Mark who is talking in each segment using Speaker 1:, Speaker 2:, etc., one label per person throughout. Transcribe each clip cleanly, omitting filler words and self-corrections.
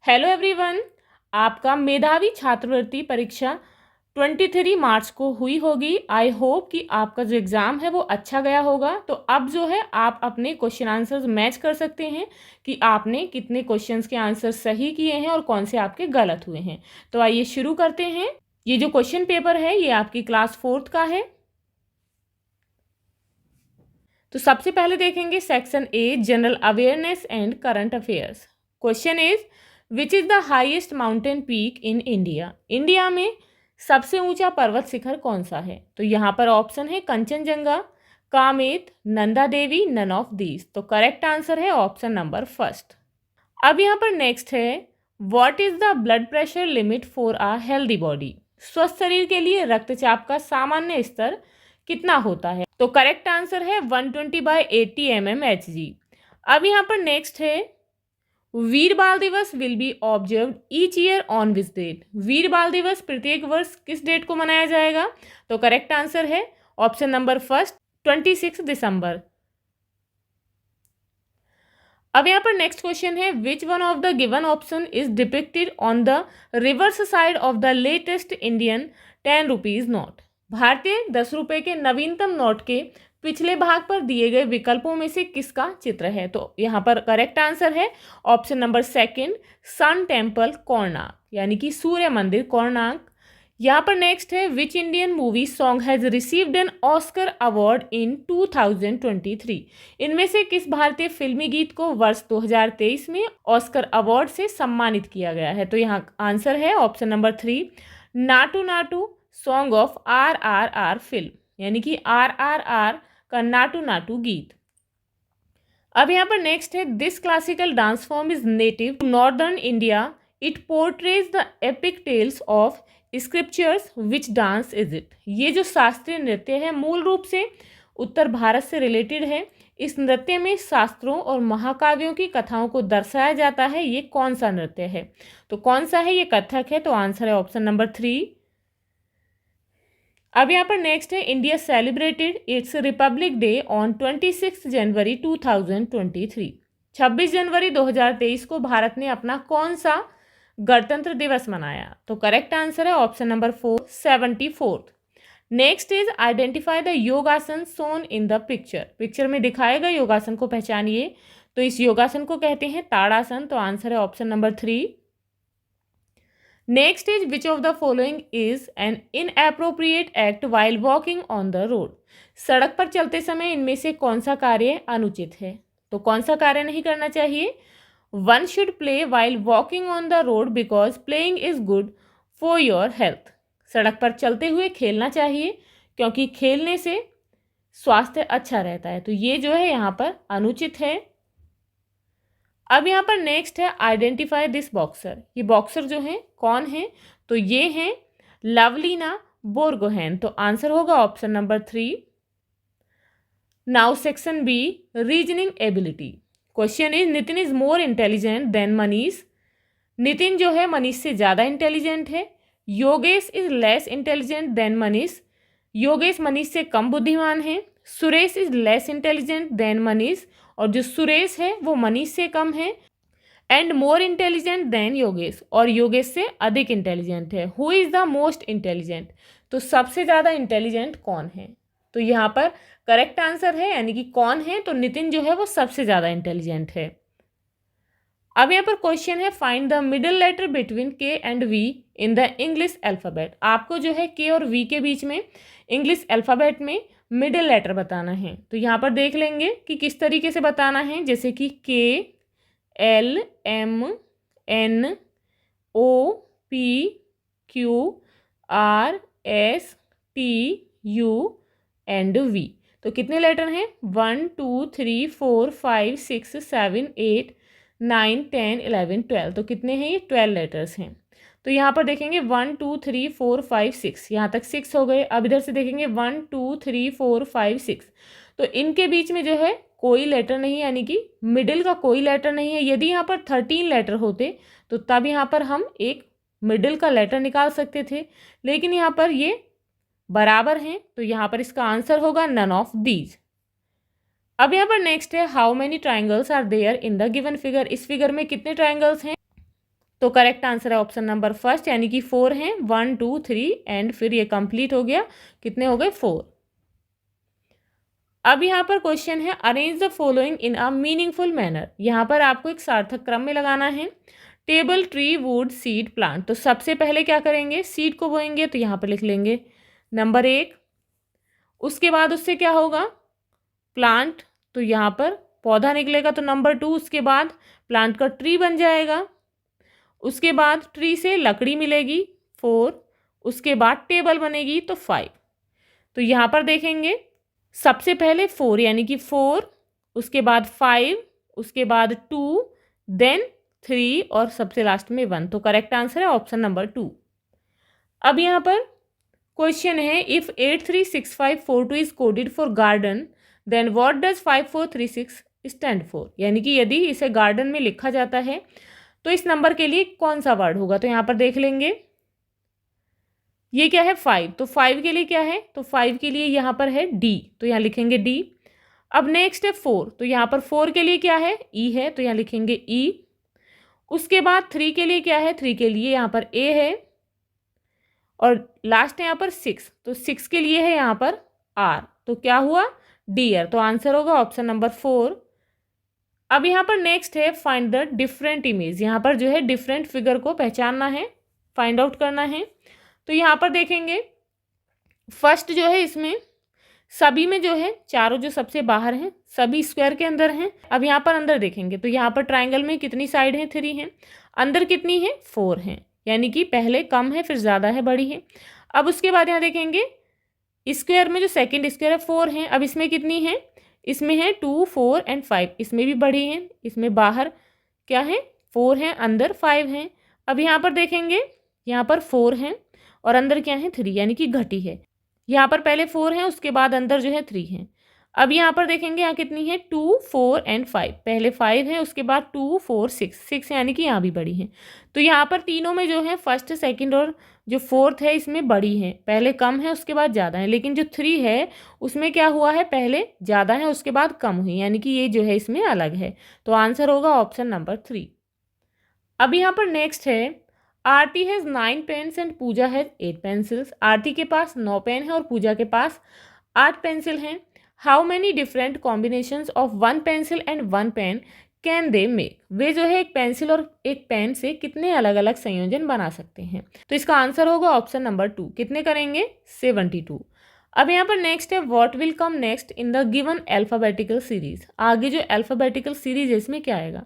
Speaker 1: Hello everyone. आपका मेधावी छात्रवृत्ति परीक्षा 23 मार्च को हुई होगी। आई होप कि आपका जो एग्ज़ाम है वो अच्छा गया होगा। तो अब जो है आप अपने क्वेश्चन आंसर्स मैच कर सकते हैं कि आपने कितने क्वेश्चंस के आंसर सही किए हैं और कौन से आपके गलत हुए हैं। तो आइए शुरू करते हैं। ये जो क्वेश्चन पेपर है ये आपकी क्लास 4th का है। तो सबसे पहले देखेंगे section A, general awareness and current affairs. Question is which is the highest mountain peak in India. India में सबसे ऊंचा पर्वत शिखर कौन सा है? तो यहाँ पर ऑप्शन है Kanchenjunga, Kamet, Nanda Devi, none of these. तो करेक्ट आंसर है ऑप्शन नंबर फर्स्ट। अब यहाँ पर नेक्स्ट है what is the blood pressure limit for a healthy body. स्वस्थ शरीर के लिए रक्तचाप का सामान्य स्तर कितना होता है? तो करेक्ट आंसर है 120/80 mmHg। अब यहाँ पर नेक्स्ट है Veer Baal Diwas will be observed each year on which date. Veer Baal Diwas प्रत्येक वर्ष किस डेट को मनाया जाएगा? तो करेक्ट आंसर है ऑप्शन नंबर फर्स्ट 26 दिसंबर। अब यहाँ पर नेक्स्ट क्वेश्चन है which one of the given option is depicted on the reverse side of the latest Indian 10 rupees note. भारतीय 10 रुपये के नवीनतम नोट के पिछले भाग पर दिए गए विकल्पों में से किसका चित्र है? तो यहाँ पर करेक्ट आंसर है option number second sun temple Konark, यानी कि सूर्य मंदिर कोणार्क। यहाँ पर नेक्स्ट है which Indian movie song has received an Oscar award in 2023। इनमें से किस भारतीय फिल्मी गीत को वर्ष 2023 में ऑस्कर अवार्ड से सम्मानित किया गया है? तो यहाँ आंसर है option number 3 Naatu Naatu song of RRR film, यानी कि RRR का नाटू नाटू गीत। अब यहाँ पर नेक्स्ट है this classical dance form is native to northern India, it portrays the epic tales of scriptures, which dance is it. ये जो शास्त्रीय नृत्य है मूल रूप से उत्तर भारत से रिलेटेड है। इस नृत्य में शास्त्रों और महाकाव्यों की कथाओं को दर्शाया जाता है। ये कौन सा नृत्य है? तो कौन सा है? ये कथक है। तो आंसर है ऑप्शन नंबर 3। अब यहाँ पर नेक्स्ट है India celebrated it's Republic day on 26 जनवरी 2023। 26 जनवरी 2023 को भारत ने अपना कौन सा गणतंत्र दिवस मनाया? तो करेक्ट आंसर है option number 4 74th। Next is identify the योगासन सोन इन द पिक्चर। पिक्चर में दिखाए गए योगासन को पहचानिए। तो इस योगासन को कहते हैं ताड़ासन। तो आंसर है option number 3। Next is which of the following is an inappropriate act while walking on the road. सड़क पर चलते समय इनमें से कौन सा कार्य अनुचित है? तो कौन सा कार्य नहीं करना चाहिए? One should play while walking on the road because playing is good for your health. सड़क पर चलते हुए खेलना चाहिए क्योंकि खेलने से स्वास्थ्य अच्छा रहता है। तो ये जो है यहाँ पर अनुचित है। अब यहाँ पर नेक्स्ट है आइडेंटिफाई दिस बॉक्सर। ये बॉक्सर जो है कौन है? तो ये हैं लवलीना बोरगोहेन। तो आंसर होगा option number 3। Now section B reasoning ability. Question is Nitin is more intelligent then Manish. Nitin जो है मनीष से ज़्यादा इंटेलिजेंट है। Yogesh is less intelligent then Manish. Yogesh Manish से कम बुद्धिमान है। Suresh is less intelligent then Manish, और जो सुरेश है वो मनीष से कम है। And more intelligent then Yogesh, और योगेश से अधिक इंटेलिजेंट है। Who is the most intelligent? तो सबसे ज़्यादा इंटेलिजेंट कौन है? तो यहाँ पर करेक्ट आंसर है, यानी कि कौन है? तो नितिन जो है वो सबसे ज़्यादा इंटेलिजेंट है। अब यहाँ पर क्वेश्चन है find the middle letter between K and V in the English alphabet. आपको जो है के और वी के बीच में इंग्लिश अल्फ़ाबेट में मिडिल लेटर बताना है। तो यहाँ पर देख लेंगे कि किस तरीके से बताना है। जैसे कि K, L, M, N, O, P, Q, R, S, T, U and V. तो कितने लेटर हैं? 1 2 3 4 5 6 7 8 9 10 11 12। तो कितने हैं? ये 12 लेटर्स हैं। तो यहाँ पर देखेंगे 1 2 3 4 5 6, यहाँ तक 6 हो गए। अब इधर से देखेंगे 1 2 3 4 5 6। तो इनके बीच में जो है कोई लेटर नहीं, यानी कि मिडिल का कोई लेटर नहीं है। यदि यहाँ पर 13 लेटर होते तो तब यहाँ पर हम एक मिडिल का लेटर निकाल सकते थे, लेकिन यहाँ पर ये बराबर हैं। तो यहाँ पर इसका आंसर होगा नन ऑफ दीज। अब यहाँ पर नेक्स्ट है how many triangles are there in the given figure. इस फिगर में कितने ट्राइंगल्स हैं? तो करेक्ट आंसर है ऑप्शन नंबर फर्स्ट, यानी कि 4 हैं, 1 2 3 एंड फिर ये कंप्लीट हो गया, कितने हो गए 4। अब यहाँ पर क्वेश्चन है arrange the following in a meaningful manner. यहाँ पर आपको एक सार्थक क्रम में लगाना है। Table, tree, would, seed, plant. तो सबसे पहले क्या करेंगे, सीड को बोएंगे, तो यहाँ पर लिख लेंगे नंबर 1। उसके बाद उससे क्या होगा, प्लांट, तो यहाँ पर पौधा निकलेगा तो नंबर 2। उसके बाद प्लांट का ट्री बन जाएगा, उसके बाद ट्री से लकड़ी मिलेगी 4, उसके बाद टेबल बनेगी तो 5। तो यहाँ पर देखेंगे सबसे पहले 4 यानी कि 4, उसके बाद 5, उसके बाद 2, देन 3 और सबसे लास्ट में 1। तो करेक्ट आंसर है ऑप्शन नंबर 2। अब यहाँ पर क्वेश्चन है if 836542 is coded for garden then what does 5436 stand for. यानी कि यदि इसे गार्डन में लिखा जाता है तो इस नंबर के लिए कौन सा वर्ड होगा। तो यहाँ पर देख लेंगे ये क्या है 5, तो 5 के लिए क्या है, तो 5 के लिए यहाँ पर है डी, तो यहाँ लिखेंगे डी। अब नेक्स्ट है 4, तो यहाँ पर 4 के लिए क्या है ई है, तो यहाँ लिखेंगे ई। उसके बाद 3 के लिए क्या है, 3 के लिए यहाँ पर ए है, और लास्ट है यहाँ पर 6, तो 6 के लिए है यहाँ पर आर, तो क्या हुआ डियर। तो आंसर होगा ऑप्शन नंबर 4। अब यहाँ पर नेक्स्ट है फाइंड द डिफरेंट इमेज। यहाँ पर जो है डिफरेंट फिगर को पहचानना है, फाइंड आउट करना है। तो यहाँ पर देखेंगे फर्स्ट जो है इसमें सभी में जो है चारों जो सबसे बाहर हैं सभी स्क्वायर के अंदर हैं। अब यहाँ पर अंदर देखेंगे तो यहाँ पर ट्राइंगल में कितनी साइड हैं 3 हैं, अंदर कितनी है 4 हैं, यानी कि पहले कम है फिर ज़्यादा है बड़ी है। अब उसके बाद यहाँ देखेंगे स्क्वायर में जो सेकंड स्क्वायर है 4 हैं, अब इसमें कितनी है, इसमें है 2 4 एंड 5, इसमें भी बड़ी हैं, इसमें बाहर क्या है 4 हैं, अंदर 5 हैं। अब यहाँ पर देखेंगे यहाँ पर 4 हैं और अंदर क्या है 3, यानी कि घटी है। यहाँ पर पहले 4 हैं उसके बाद अंदर जो है 3 हैं। अब यहाँ पर देखेंगे यहाँ कितनी है 2 4 एंड 5, पहले 5 है उसके बाद 2 4 6 यानी कि यहाँ भी बड़ी है। तो यहाँ पर तीनों में जो है फर्स्ट सेकंड और जो फोर्थ है इसमें बड़ी है, पहले कम है उसके बाद ज़्यादा है। लेकिन जो 3 है उसमें क्या हुआ है, पहले ज़्यादा है उसके बाद कम हुई, यानी कि ये जो है इसमें अलग है। तो आंसर होगा ऑप्शन नंबर 3। अब यहाँ पर नेक्स्ट है Aarti has 9 pens and Pooja has 8 pencils. Aarti के पास 9 पेन है और पूजा के पास 8 पेंसिल हैं। How many different combinations of 1 pencil and 1 pen can they make. वे जो है एक पेंसिल और एक पेन से कितने अलग अलग संयोजन बना सकते हैं। तो इसका आंसर होगा ऑप्शन नंबर 2। कितने करेंगे 72। अब यहाँ पर नेक्स्ट है what will come next in the given alphabetical series. आगे जो अल्फाबेटिकल सीरीज है इसमें क्या आएगा।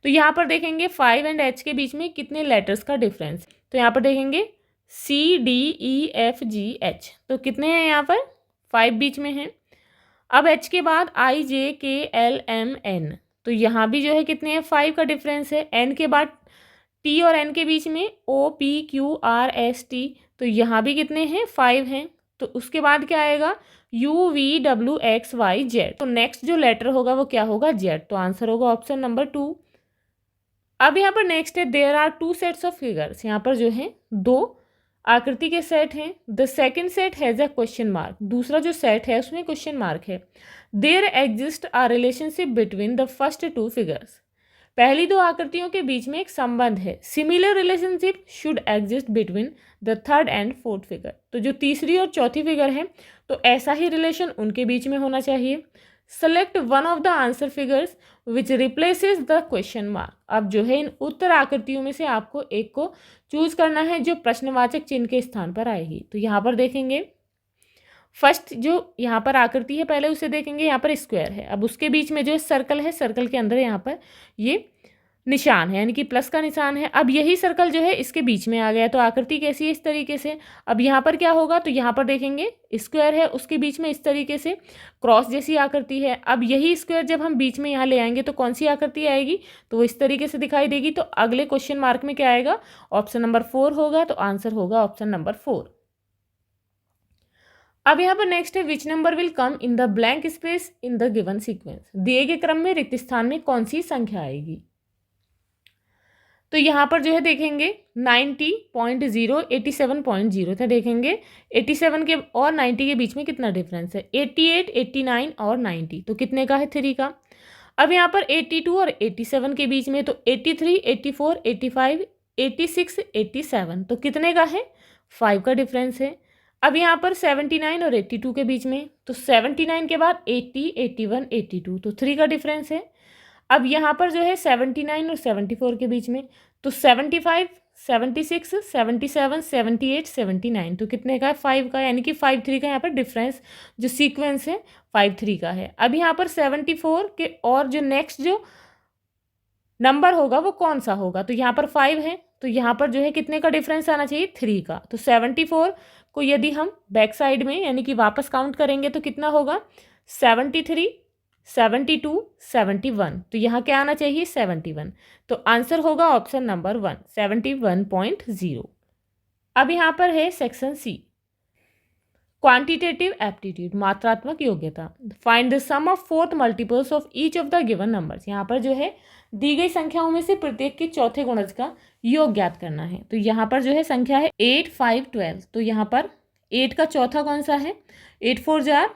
Speaker 1: तो यहाँ पर देखेंगे 5 एंड H के बीच में कितने लेटर्स का डिफरेंस। तो यहाँ पर देखेंगे CDEFGH, तो कितने हैं यहाँ पर 5 बीच में हैं। अब H के बाद IJKLMN, तो यहाँ भी जो है कितने हैं 5 का डिफरेंस है। N के बाद T और N के बीच में OPQRST, तो यहाँ भी कितने हैं 5 हैं। तो उसके बाद क्या आएगा UVWXYZ, तो नेक्स्ट जो लेटर होगा वो क्या होगा Z, तो आंसर होगा ऑप्शन नंबर 2। अब यहाँ पर नेक्स्ट है there are 2 sets of figures. यहाँ पर जो है 2 आकृति के सेट हैं। The second set has a question mark, दूसरा जो सेट है उसमें क्वेश्चन मार्क है। There exist a relationship between the first 2 figures. पहली 2 आकृतियों के बीच में एक संबंध है। Similar relationship should exist between the third and fourth figure, तो जो तीसरी और चौथी फिगर है तो ऐसा ही रिलेशन उनके बीच में होना चाहिए। Select one of the answer figures which replaces the question mark. अब जो है इन उत्तर आकृतियों में से आपको एक को चूज करना है जो प्रश्नवाचक चिन्ह के स्थान पर आएगी। तो यहाँ पर देखेंगे फर्स्ट जो यहाँ पर आकृति है पहले उसे देखेंगे, यहाँ पर स्क्वायर है, अब उसके बीच में जो सर्कल है, सर्कल के अंदर यहाँ पर ये निशान है यानी कि प्लस का निशान है। अब यही सर्कल जो है इसके बीच में आ गया, तो आकृति कैसी है इस तरीके से। अब यहाँ पर क्या होगा, तो यहाँ पर देखेंगे स्क्वायर है उसके बीच में इस तरीके से क्रॉस जैसी आकृति है। अब यही स्क्वायर जब हम बीच में यहाँ ले आएंगे तो कौन सी आकृति आएगी, तो वो इस तरीके से दिखाई देगी। तो अगले क्वेश्चन मार्क में क्या आएगा, ऑप्शन नंबर 4 होगा, तो आंसर होगा ऑप्शन नंबर 4। अब यहाँ पर नेक्स्ट है which number will come in the blank space in the given sequence. दिए गए क्रम में रिक्त स्थान में कौन सी संख्या आएगी। तो यहाँ पर जो है देखेंगे 90.0 87.0 था। देखेंगे 87 के और 90 के बीच में कितना डिफरेंस है, 88 89 और 90, तो कितने का है 3 का। अब यहाँ पर 82 और 87 के बीच में तो 83 84 85 86, 87, तो कितने का है? 5 का डिफरेंस है। अब यहाँ पर 79 और 82 के बीच में, तो 79 के बाद 80, 81, 82, तो 3 का डिफरेंस है। अब यहाँ पर जो है 79 और 74 के बीच में, तो 75, 76, 77, 78, 79, तो कितने का है? 5 का, यानी कि 5, 3 का यहाँ पर डिफरेंस जो सीक्वेंस है 5, 3 का है। अब यहाँ पर 74 के और जो नेक्स्ट जो नंबर होगा वो कौन सा होगा? तो यहाँ पर 5 है, तो यहाँ पर जो है कितने का डिफरेंस आना चाहिए? 3 का। तो 74 को यदि हम बैक साइड में यानी कि वापस काउंट करेंगे तो कितना होगा? 73, 72, 71, तो यहाँ क्या आना चाहिए? 71, तो आंसर होगा ऑप्शन नंबर 1, 71.0। अब यहाँ पर है सेक्शन सी, क्वांटिटेटिव एप्टीट्यूड, मात्रात्मक योग्यता। Find the sum of fourth multiples of each of the given numbers. यहाँ पर जो है दी गई संख्याओं में से प्रत्येक के चौथे गुणज का योग ज्ञात करना है। तो यहाँ पर जो है संख्या है 8, 5, 12, तो यहाँ पर 8 का चौथा कौन सा है? 8 4 जार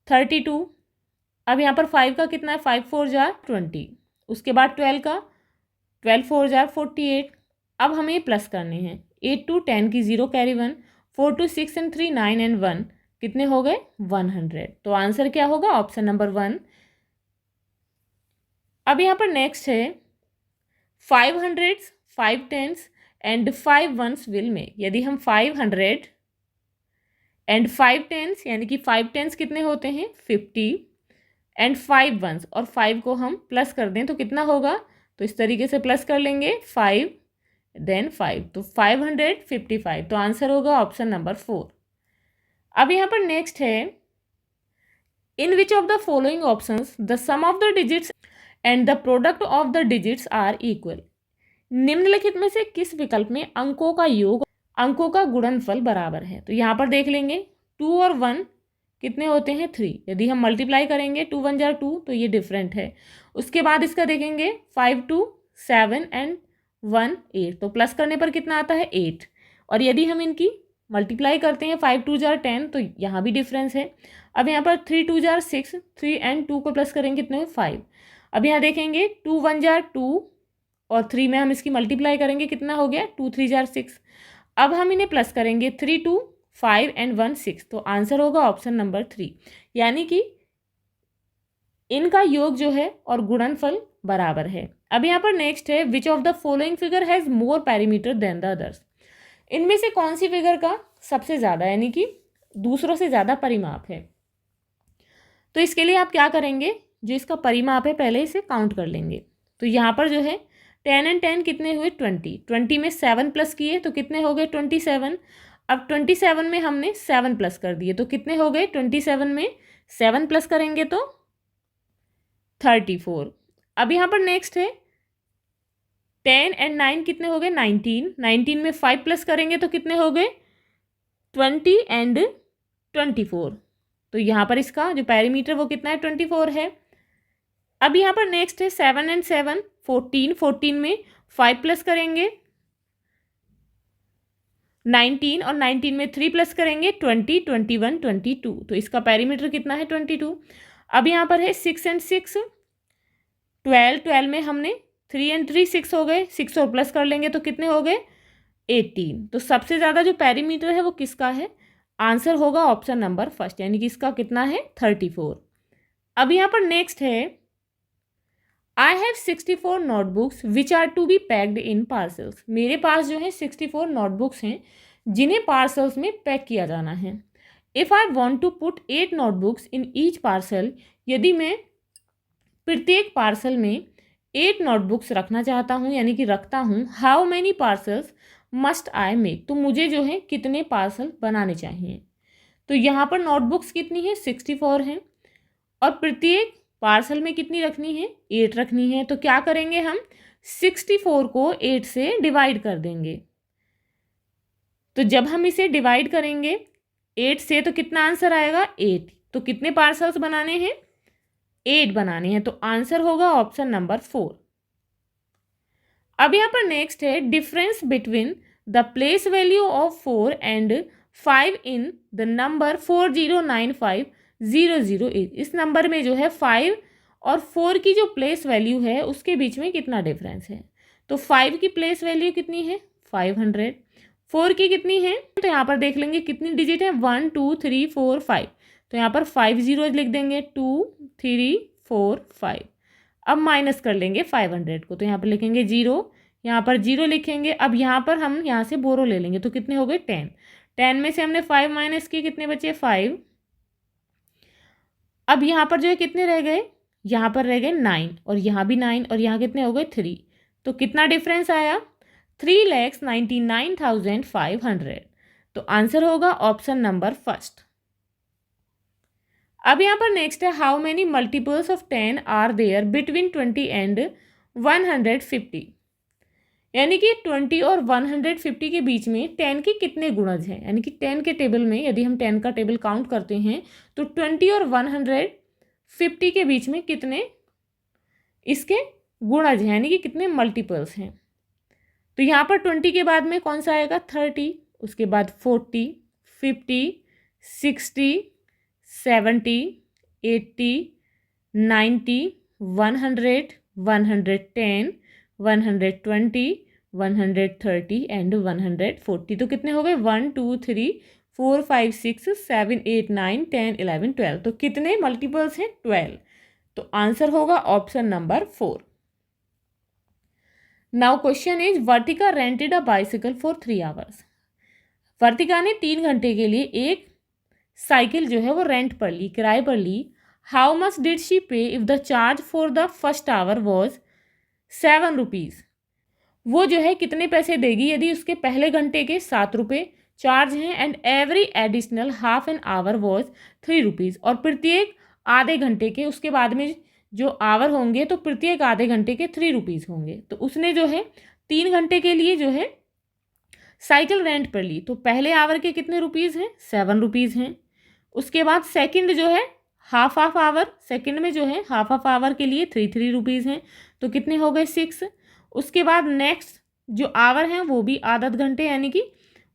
Speaker 1: 32। अब यहाँ पर 5 का कितना है? 5 4 जार 20। उसके बाद 12 का 12 4 जार 48। अब हमें प्लस करने हैं। 8 to 10 की 0 कैरी 1, 4 to 6 and 3 9 and 1 कितने हो गए? 100। तो आंसर क्या होगा? Option number 1। अब यहाँ पर नेक्स्ट है 5 hundreds, 5 tens and 5 ones will make। यदि हम 500 एंड 5 tens यानी कि 5 tens कितने होते हैं? 50 एंड 5 ones और 5 को हम प्लस कर दें तो कितना होगा? तो इस तरीके से प्लस कर लेंगे 5 देन 5, तो 555, तो आंसर होगा ऑप्शन नंबर 4। अब यहाँ पर नेक्स्ट है in which of the following options the sum of the digits and the product of the digits are equal. निम्नलिखित में से किस विकल्प में अंकों का योग, अंकों का गुणनफल बराबर है? तो यहाँ पर देख लेंगे 2 और 1 कितने होते हैं? 3। यदि हम मल्टीप्लाई करेंगे 2 1 जार 2, तो ये डिफरेंट है। उसके बाद इसका देखेंगे 5 2 7 एंड 1 8, तो प्लस करने पर कितना आता है? 8। और यदि हम इनकी मल्टीप्लाई करते हैं 5 2 जार 10, तो यहाँ भी डिफरेंस है। अब यहाँ पर 3 2 जार 6, 3 एंड 2 को प्लस करेंगे कितने? 5। अब यहाँ देखेंगे 2 1 जार 2 और 3 में हम इसकी मल्टीप्लाई करेंगे कितना हो गया? 2 3 जार 6। अब हम इन्हें प्लस करेंगे 3 2 5 एंड 1 6, तो आंसर होगा ऑप्शन नंबर 3, यानी कि इनका योग जो है और गुणनफल बराबर है। अब यहाँ पर नेक्स्ट है which of the following figure has more perimeter than the others. इनमें से कौन सी फिगर का सबसे ज़्यादा यानी कि दूसरों से ज़्यादा परिमाप है? तो इसके लिए आप क्या करेंगे? जो इसका परिमाप है पहले इसे काउंट कर लेंगे। तो यहाँ पर जो है 10 एंड 10 कितने हुए? 20। 20 में 7 प्लस किए तो कितने हो गए? 27। अब 27 में हमने 7 प्लस कर दिए तो कितने हो गए? 27 में 7 प्लस करेंगे तो 34। अब यहाँ पर नेक्स्ट है 10 एंड 9 कितने हो गए? 19। 19 में 5 प्लस करेंगे तो कितने हो गए? 20 एंड 24। तो यहाँ पर इसका जो पैरीमीटर वो कितना है? 24 है। अब यहाँ पर नेक्स्ट है 7 एंड 7 14। 14 में 5 प्लस करेंगे 19 और 19 में 3 प्लस करेंगे 20 21 22, तो इसका पैरीमीटर कितना है? 22। अब यहाँ पर है 6 एंड 6 12। 12 में हमने 3 एंड 3 6 हो गए, 6 और प्लस कर लेंगे तो कितने हो गए? 18। तो सबसे ज़्यादा जो पैरीमीटर है वो किसका है? आंसर होगा ऑप्शन नंबर फर्स्ट, यानी कि इसका कितना है? 34। अब यहाँ पर नेक्स्ट है I have 64 notebooks which are to be packed in parcels. मेरे पास जो है 64 नोटबुक्स हैं जिन्हें पार्सल्स में पैक किया जाना है। If I want to put 8 notebooks in each parcel, यदि मैं प्रत्येक पार्सल में 8 नोटबुक्स रखना चाहता हूँ यानी कि रखता हूँ, how many parcels must I make, तो मुझे जो है कितने पार्सल बनाने चाहिए? तो यहाँ पर नोटबुक्स कितनी है? 64 हैं और प्रत्येक पार्सल में कितनी रखनी है? 8 रखनी है। तो क्या करेंगे हम? 64 को 8 से डिवाइड कर देंगे। तो जब हम इसे डिवाइड करेंगे 8 से तो कितना आंसर आएगा? 8। तो कितने पार्सल्स बनाने हैं? 8 बनाने हैं, तो आंसर होगा ऑप्शन नंबर 4। अब यहाँ पर नेक्स्ट है difference between the place value of 4 and 5 in the number 4095008। इस नंबर में जो है 5 और 4 की जो प्लेस वैल्यू है उसके बीच में कितना डिफरेंस है? तो 5 की प्लेस वैल्यू कितनी है 500, 4 की कितनी है, तो यहाँ पर देख लेंगे कितनी डिजिट है 1 2 3 4 5, तो यहाँ पर 5 जीरोज लिख देंगे 2 3 4 5। अब माइनस कर लेंगे 500 को, तो यहाँ पर लिखेंगे 0, यहाँ पर 0 लिखेंगे। अब यहाँ पर हम यहाँ से बोरो ले लेंगे, तो कितने हो गए 10, 10 में से हमने 5 माइनस किए, कितने बचे 5। अब यहाँ पर जो है कितने रह गए, यहाँ पर रह गए 9, और यहाँ भी 9, और यहाँ कितने हो गए 3, तो कितना डिफरेंस आया 3,99,500। तो आंसर होगा ऑप्शन नंबर फर्स्ट। अब यहाँ पर नेक्स्ट है how many multiples of 10 are there between 20 and 150, यानी कि 20 और 150 के बीच में 10 के कितने गुणज हैं, यानी कि 10 के टेबल में यदि हम 10 का टेबल काउंट करते हैं तो 20 और 150 के बीच में कितने इसके गुणज हैं, यानी कि कितने मल्टीपल्स हैं। तो यहाँ पर 20 के बाद में कौन सा आएगा 30, उसके बाद 40, 50, 60, 70, 80, 90, 100, 110, 120, 130 एंड 140। तो कितने हो गए 1 2 3 4 5 6 7 8 9 10 11 12। तो कितने मल्टीपल्स हैं 12। तो आंसर होगा option number 4। Now question is Vartika rented a bicycle for 3 hours. Vartika ने 3 घंटे के लिए एक साइकिल जो है वो रेंट पर ली, किराए पर ली। हाउ मच डिड शी पे if the charge for the first hour was 7 rupees. वो जो है कितने पैसे देगी यदि उसके पहले घंटे के 7 रुपये चार्ज हैं, and every additional half an hour was 3 rupees, और प्रत्येक आधे घंटे के उसके बाद में जो आवर होंगे तो प्रत्येक आधे घंटे के 3 रुपीज़ होंगे। तो उसने जो है 3 घंटे के लिए जो है साइकिल रेंट पर ली, तो पहले आवर के कितने रुपीज़ हैं 7 रुपीज़ हैं। उसके बाद सेकंड जो है हाफ आवर, सेकंड में जो है हाफ आवर के लिए 3 रुपीज़ हैं, तो कितने हो गए 6। उसके बाद नेक्स्ट जो आवर हैं वो भी आधा घंटे, यानी कि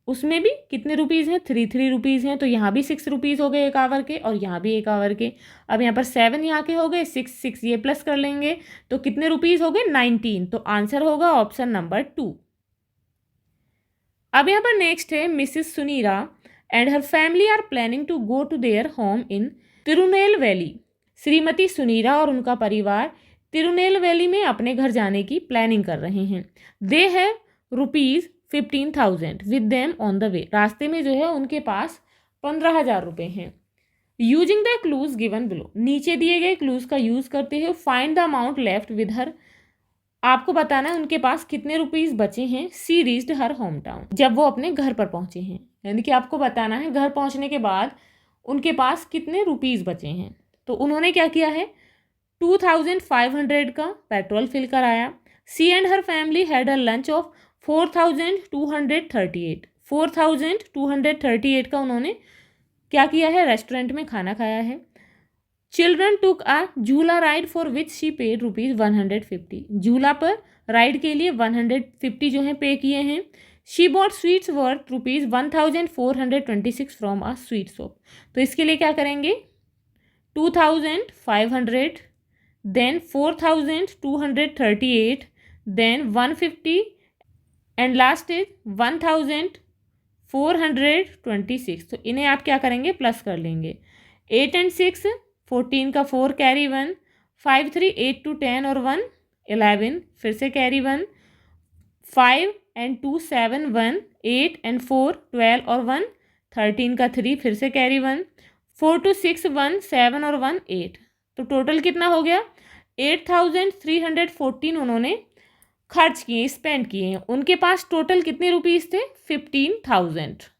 Speaker 1: उसमें भी कितने रुपीज़ हैं 3 रुपीज़ हैं, तो यहाँ भी 6 रुपीज़ हो गए एक आवर के, और यहाँ भी एक आवर के। अब यहाँ पर 7 यहाँ के हो गए, 6 ये प्लस कर लेंगे, तो कितने रुपीज़ हो गए 19। तो आंसर होगा ऑप्शन नंबर 2। अब यहाँ पर नेक्स्ट है Mrs Sunira and her family are planning to go to their home in Tirunelveli. श्रीमती सुनीरा और उनका परिवार तिरुनेलवेली में अपने घर जाने की प्लानिंग कर रहे हैं। They have ₹15,000 with them on the way. रास्ते में जो है उनके पास 15,000 रुपये हैं। Using the clues given below, नीचे दिए गए क्लूज का यूज करते हुए find the amount left with her. आपको बताना है उनके पास कितने रुपीस बचे हैं। सी रीच्ड हर होम टाउन, जब वो अपने घर पर पहुंचे हैं, यानी कि आपको बताना है घर पहुंचने के बाद उनके पास कितने रुपीस बचे हैं। तो उन्होंने क्या किया है 2,500 का पेट्रोल फिल कराया। She and her family had a lunch of 4,238। 4,238 का उन्होंने क्या किया है रेस्टोरेंट में खाना खाया है। चिल्ड्रन टुक आ झूला ride for which she paid ₹150। झूला पर राइड के लिए 150 जो है पे किए हैं। She bought sweets worth ₹1,426 from a sweet shop. तो इसके लिए क्या करेंगे 2,500, then 4,238, then 150 and last is 1,426। तो इन्हें आप क्या करेंगे प्लस कर लेंगे। 8 and 6 14 का 4 कैरी 1, 5 3 8 2 10 और 1 11 फिर से कैरी 1, 5 and 2 7 1 8 and 4 12 और 1 13 का 3 फिर से कैरी 1, 4 2 6 1 7 और 1 8। तो टोटल कितना हो गया 8,314 उन्होंने खर्च किए, स्पेंड किए हैं। उनके पास टोटल कितने रुपीज़ थे 15,000।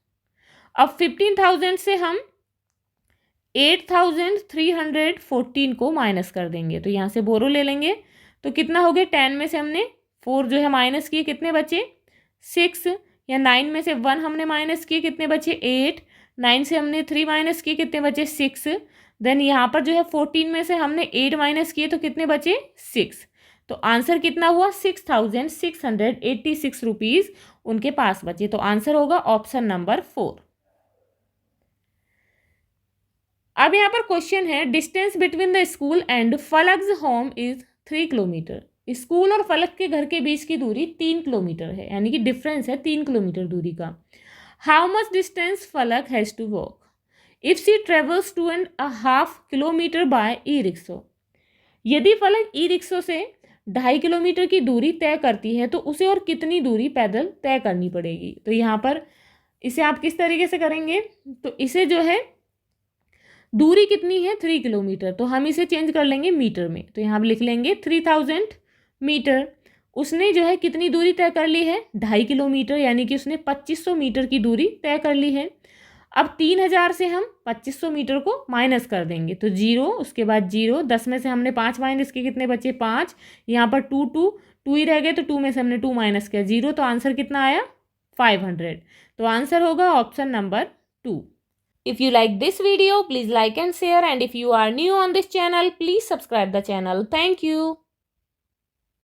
Speaker 1: अब 15,000 से हम 8,314 को माइनस कर देंगे, तो यहाँ से बोरो ले लेंगे। तो कितना हो गया 10 में से हमने 4 जो है माइनस किए, कितने बचे 6, या 9 में से 1 हमने माइनस किए, कितने बचे 8, 9 से हमने 3 माइनस किए, कितने बचे 6। देन यहाँ पर जो है 14 में से हमने 8 माइनस किए, तो कितने बचे 6। तो आंसर कितना हुआ 6,686 रुपीज़ उनके पास बचे। तो आंसर होगा ऑप्शन नंबर 4। अब यहाँ पर क्वेश्चन है distance between the school and flux home is 3 kilometre. School और फलक के घर के बीच की दूरी 3 किलोमीटर है, यानी कि डिफरेंस है 3 किलोमीटर दूरी का। How much distance Falak has to walk if she travels 2.5 kilometre by e rickshaw. यदि फलक ई रिक्शो से 2.5 किलोमीटर की दूरी तय करती है तो उसे और कितनी दूरी पैदल तय करनी पड़ेगी। तो यहाँ पर इसे आप किस तरीके से करेंगे, तो इसे जो है दूरी कितनी है 3 किलोमीटर, तो हम इसे चेंज कर लेंगे मीटर में। तो यहाँ लिख लेंगे 3000 मीटर। उसने जो है कितनी दूरी तय कर ली है 2.5 किलोमीटर, यानी कि उसने 2500 मीटर की दूरी तय कर ली है। अब 3000 से हम 2500 मीटर को माइनस कर देंगे, तो 0, उसके बाद 0, 10 में से हमने 5 माइनस किए, कितने बचे 5, यहाँ पर 2 ही रह गए, तो 2 में से हमने 2 माइनस किया 0, तो आंसर कितना आया 500। तो आंसर होगा option number 2। If you like this video, please like and share, and if you are new on this channel, please subscribe the channel. Thank you.